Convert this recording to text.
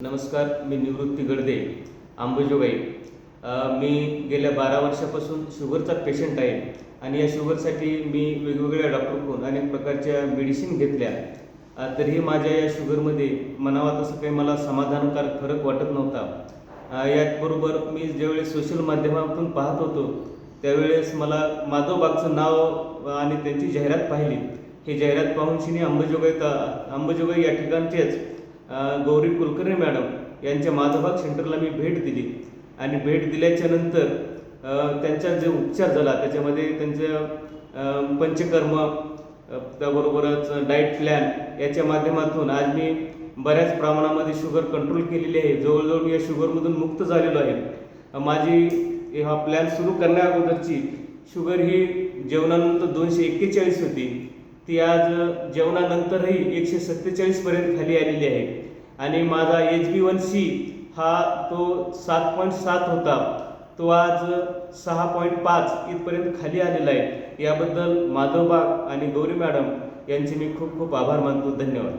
नमस्कार, मी निवृत्ती गडदे, अंबाजोगाई। मी गेल्या 12 वर्षापासून शुगरचा पेशंट आहे आणि या शुगरसाठी मी वेगवेगळ्या डॉक्टरकडून अनेक प्रकारच्या मेडिसिन घेतल्या। तरीही माझ्या या शुगरमध्ये म्हणावा तसं काही मला समाधानकारक फरक वाटत नव्हता। याचबरोबर मी ज्यावेळेस सोशल माध्यमातून पाहत होतो त्यावेळेस मला माधवबागचं नाव आणि त्यांची जाहिरात पाहिली। ही जाहिरात पाहून शिनी अंबाजोगाई या ठिकाणचेच गौरी कुलकर्णी मॅडम यांच्या माधवबाग सेंटरला मी भेट दिली आणि भेट दिल्याच्या नंतर त्यांचा जो उपचार झाला त्याच्यामध्ये त्यांचं पंचकर्म त्याबरोबरच डाएट प्लॅन याच्या माध्यमातून आज मी बऱ्याच प्रमाणामध्ये शुगर कंट्रोल केलेली आहे। जवळजवळ मी या शुगरमधून मुक्त झालेलो आहे। माझी हा प्लॅन सुरू करण्या अगोदरची शुगर ही जेवणानंतर 241 होती, ती आज जेवणानंतरही 147 पर्यंत खाली आलेली आहे आणि माझा HbA1c हा तो 7.7 होता, तो आज 6.5 इथपर्यंत खाली आलेला आहे। याबद्दल माधवबाग आणि गौरी मॅडम यांचे मी खूप खूप आभार मानतो। धन्यवाद।